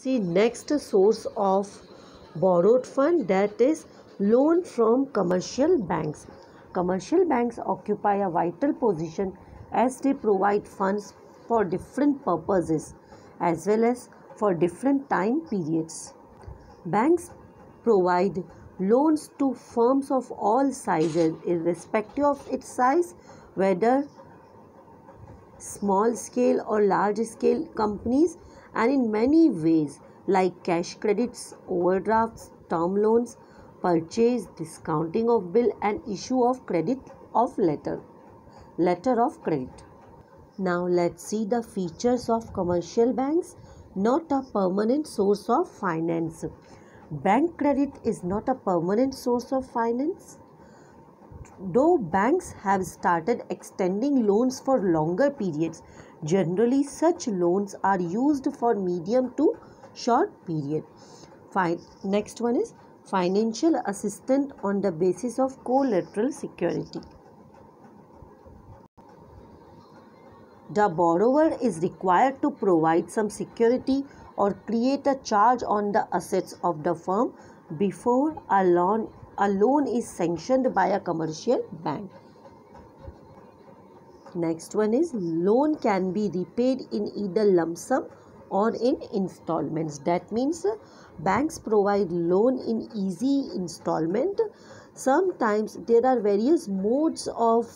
See, next source of borrowed fund, that is loan from commercial banks. Commercial banks occupy a vital position as they provide funds for different purposes as well as for different time periods. Banks provide loans to firms of all sizes irrespective of its size, whether small scale or large scale companies, and in many ways like cash credits, overdrafts, term loans, purchase, discounting of bill, and issue of credit of letter of credit. Now let's see the features of commercial banks. Not a permanent source of finance. Bank credit is not a permanent source of finance. Though banks have started extending loans for longer periods, generally such loans are used for medium to short period. Next one is financial assistance on the basis of collateral security. The borrower is required to provide some security or create a charge on the assets of the firm before a loan is sanctioned by a commercial bank. Next one is loan can be repaid in either lump sum or in installments. That means banks provide loan in easy installment. Sometimes there are various modes of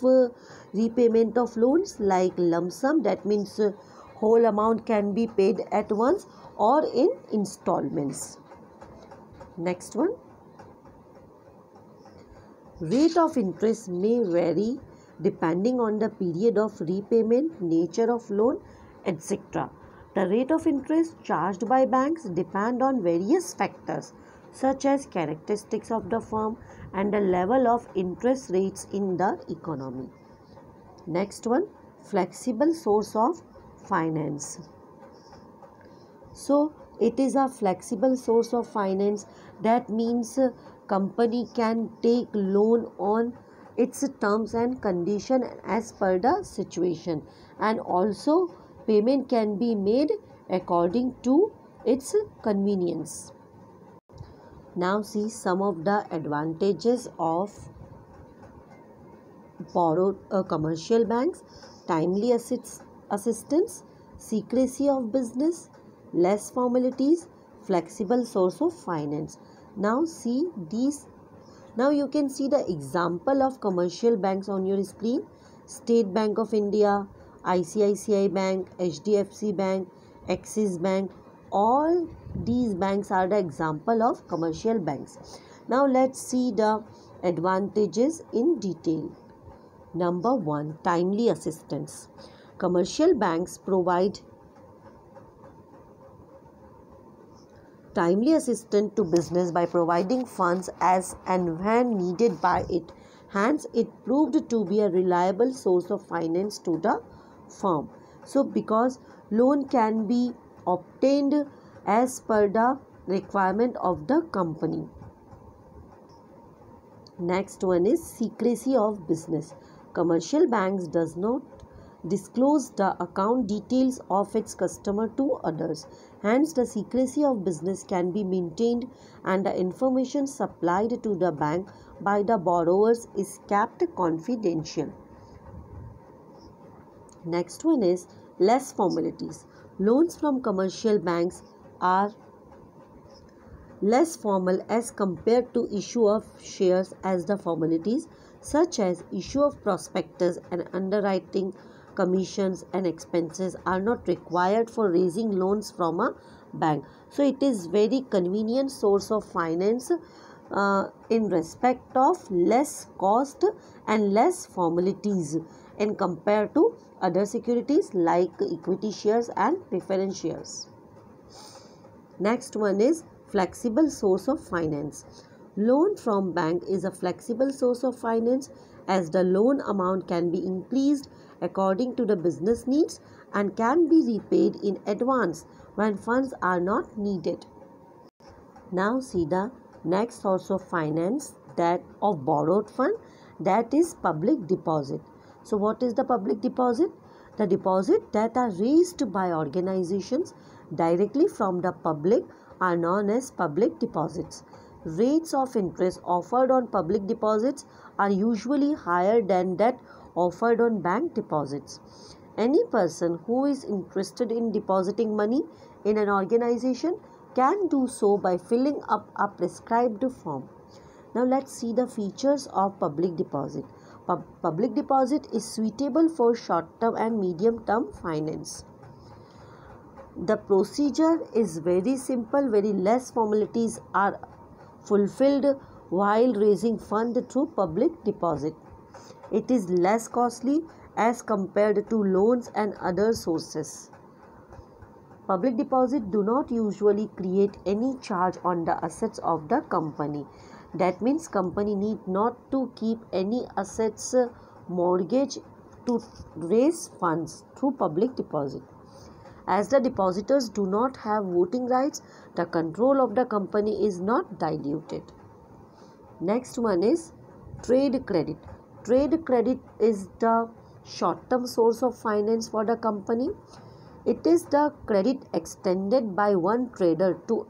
repayment of loans like lump sum, that means whole amount can be paid at once, or in installments. Next one, rate of interest may vary depending on the period of repayment, nature of loan, etc. The rate of interest charged by banks depend on various factors such as characteristics of the firm and the level of interest rates in the economy. Next one, flexible source of finance. So it is a flexible source of finance. That means company can take loan on its terms and condition as per the situation, and also payment can be made according to its convenience. Now see some of the advantages of borrowed commercial banks: timely assistance, secrecy of business, less formalities, flexible source of finance. Now see these. Now you can see the example of commercial banks on your screen: State Bank of India, ICICI Bank, HDFC Bank, Axis Bank. All these banks are the example of commercial banks. Now let's see the advantages in detail. Number 1, timely assistance. Commercial banks provide timely assistance to business by providing funds as and when needed by it. Hence, it proved to be a reliable source of finance to the firm. So, because loan can be obtained as per the requirement of the company. Next one is secrecy of business. Commercial banks does not disclose the account details of its customer to others. Hence, the secrecy of business can be maintained and the information supplied to the bank by the borrowers is kept confidential. Next one is less formalities. Loans from commercial banks are less formal as compared to issue of shares, as the formalities such as issue of prospectus and underwriting commissions and expenses are not required for raising loans from a bank. So it is very convenient source of finance in respect of less cost and less formalities in compared to other securities like equity shares and preference shares. Next one is flexible source of finance. Loan from bank is a flexible source of finance as the loan amount can be increased according to the business needs and can be repaid in advance when funds are not needed. Now see the next source of finance, that of borrowed fund, that is public deposit. So what is the public deposit? The deposit that are raised by organizations directly from the public are known as public deposits. Rates of interest offered on public deposits are usually higher than that offered on bank deposits. Any person who is interested in depositing money in an organization can do so by filling up a prescribed form. Now let's see the features of public deposit. Public deposit is suitable for short-term and medium-term finance. The procedure is very simple, very less formalities are fulfilled while raising fund through public deposit. It is less costly as compared to loans and other sources. Public deposit do not usually create any charge on the assets of the company. That means company need not to keep any assets mortgage to raise funds through public deposit. As the depositors do not have voting rights, the control of the company is not diluted. Next one is trade credit. Trade credit is the short-term source of finance for the company. It is the credit extended by one trader to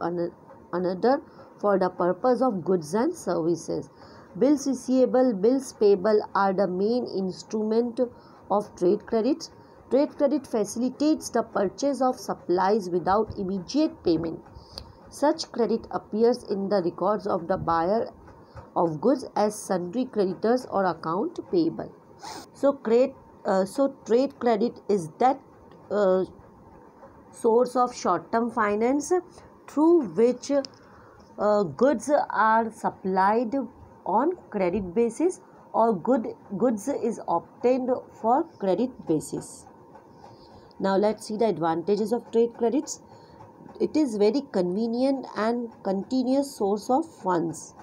another for the purpose of goods and services. Bills receivable, bills payable are the main instrument of trade credits. Trade credit facilitates the purchase of supplies without immediate payment. Such credit appears in the records of the buyer of goods as sundry creditors or account payable. So trade credit is that source of short-term finance through which goods are supplied on credit basis or goods is obtained for credit basis. Now let's see the advantages of trade credits. It is very convenient and continuous source of funds.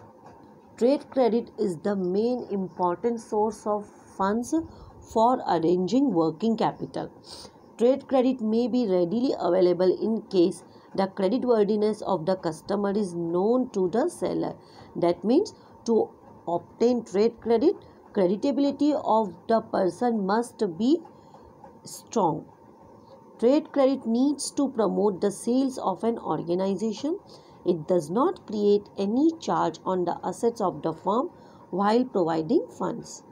Trade credit is the main important source of funds for arranging working capital. Trade credit may be readily available in case the creditworthiness of the customer is known to the seller. That means to obtain trade credit, creditability of the person must be strong. Trade credit needs to promote the sales of an organization. It does not create any charge on the assets of the firm while providing funds.